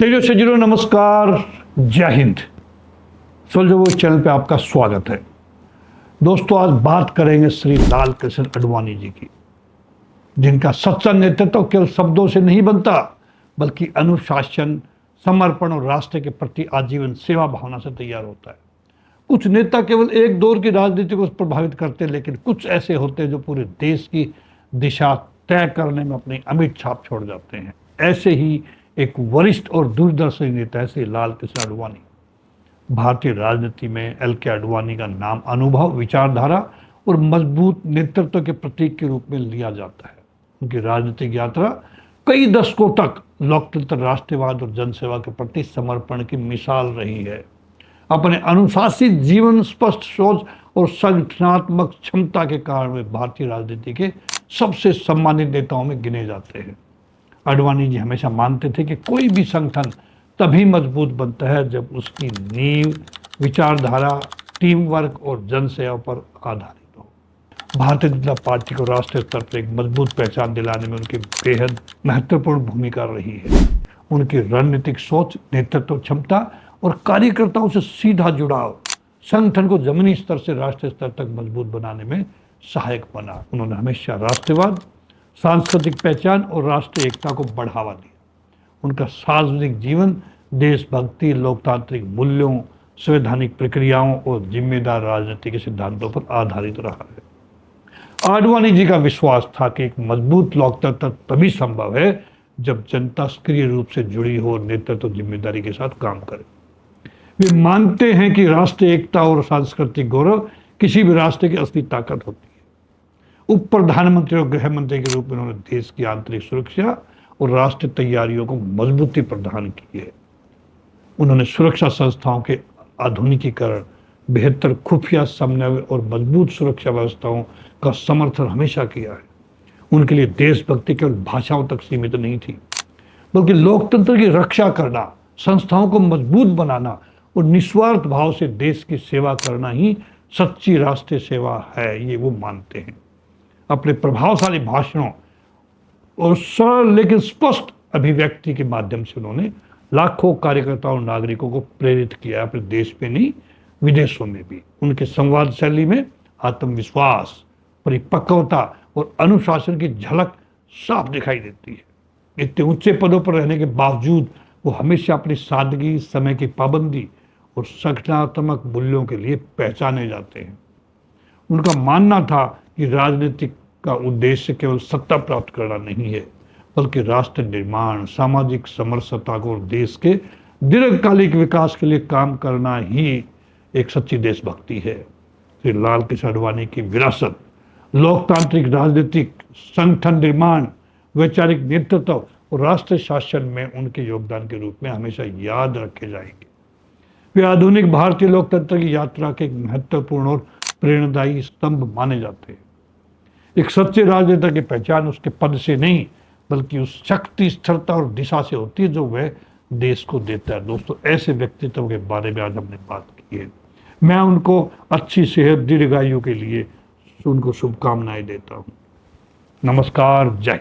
तेजो से जीरो नमस्कार, जय हिंद। सोल्जर वॉइस चैनल पे आपका स्वागत है। दोस्तों, आज बात करेंगे श्री लाल कृष्ण आडवाणी जी की, जिनका सच्चा नेतृत्व केवल शब्दों से नहीं बनता, बल्कि अनुशासन, समर्पण और राष्ट्र के प्रति आजीवन सेवा भावना से तैयार होता है। कुछ नेता केवल एक दौर की राजनीति को प्रभावित करते हैं, लेकिन कुछ ऐसे होते हैं जो पूरे देश की दिशा तय करने में अपनी अमिट छाप छोड़ जाते हैं। ऐसे ही एक वरिष्ठ और दूरदर्शी नेता है श्री लाल कृष्ण आडवाणी। भारतीय राजनीति में एल के आडवाणी का नाम अनुभव, विचारधारा और मजबूत नेतृत्व के प्रतीक के रूप में लिया जाता है। उनकी राजनीतिक यात्रा कई दशकों तक लोकतंत्र, राष्ट्रवाद और जनसेवा के प्रति समर्पण की मिसाल रही है। अपने अनुशासित जीवन, स्पष्ट सोच और संगठनात्मक क्षमता के कारण वे भारतीय राजनीति के सबसे सम्मानित नेताओं में गिने जाते हैं। आडवाणी जी हमेशा मानते थे कि कोई भी संगठन तभी मजबूत बनता है जब उसकी नींव, विचारधारा, टीम वर्क और जनसेवा पर आधारित हो। भारतीय जनता पार्टी को राष्ट्रीय स्तर पर एक मजबूत पहचान दिलाने में उनकी बेहद महत्वपूर्ण भूमिका रही है। उनकी रणनीतिक सोच, नेतृत्व क्षमता और कार्यकर्ताओं से सीधा जुड़ाव संगठन को जमीनी स्तर से राष्ट्रीय स्तर तक मजबूत बनाने में सहायक बना। उन्होंने हमेशा राष्ट्रवाद, सांस्कृतिक पहचान और राष्ट्रीय एकता को बढ़ावा दिया। उनका सार्वजनिक जीवन देशभक्ति, लोकतांत्रिक मूल्यों, संवैधानिक प्रक्रियाओं और जिम्मेदार राजनीति के सिद्धांतों पर आधारित रहा है। आडवाणी जी का विश्वास था कि एक मजबूत लोकतंत्र तभी संभव है जब जनता सक्रिय रूप से जुड़ी हो और नेतृत्व जिम्मेदारी के साथ काम करे। वे मानते हैं कि राष्ट्रीय एकता और सांस्कृतिक गौरव किसी भी राष्ट्र की असली ताकत होती है। उप प्रधानमंत्री और गृह मंत्री के रूप में उन्होंने देश की आंतरिक सुरक्षा और राष्ट्रीय तैयारियों को मजबूती प्रदान की है। उन्होंने सुरक्षा संस्थाओं के आधुनिकीकरण, बेहतर खुफिया समन्वय और मजबूत सुरक्षा व्यवस्थाओं का समर्थन हमेशा किया है। उनके लिए देशभक्ति केवल भाषाओं तक सीमित नहीं थी, बल्कि लोकतंत्र की रक्षा करना, संस्थाओं को मजबूत बनाना और निस्वार्थ भाव से देश की सेवा करना ही सच्ची राष्ट्रीय सेवा है, ये वो मानते हैं। अपने प्रभावशाली भाषणों और सरल लेकिन स्पष्ट अभिव्यक्ति के माध्यम से उन्होंने लाखों कार्यकर्ताओं और नागरिकों को प्रेरित किया, अपने देश में नहीं, विदेशों में भी। उनके संवाद शैली में आत्मविश्वास, परिपक्वता और अनुशासन की झलक साफ दिखाई देती है। इतने ऊंचे पदों पर रहने के बावजूद वो हमेशा अपनी सादगी, समय की पाबंदी और संगठनात्मक मूल्यों के लिए पहचाने जाते हैं। उनका मानना था कि राजनीति का उद्देश्य केवल सत्ता प्राप्त करना नहीं है, बल्कि राष्ट्र निर्माण, सामाजिक समरसता और देश के दीर्घकालिक विकास के लिए काम करना ही एक सच्ची देशभक्ति है। श्री लाल कृष्ण आडवाणी की विरासत लोकतांत्रिक राजनीतिक संगठन निर्माण, वैचारिक नेतृत्व और राष्ट्रीय शासन में उनके योगदान के रूप में हमेशा याद रखे जाएंगे। वे आधुनिक भारतीय लोकतंत्र की यात्रा के एक महत्वपूर्ण और प्रेरणादायी स्तंभ माने जाते हैं। एक सच्चे राजनेता की पहचान उसके पद से नहीं, बल्कि उस शक्ति, स्थिरता और दिशा से होती है जो वह देश को देता है। दोस्तों, ऐसे व्यक्तित्व के बारे में आज हमने बात की है। मैं उनको अच्छी सेहत, दीर्घायु के लिए उनको शुभकामनाएं देता हूँ। नमस्कार, जय।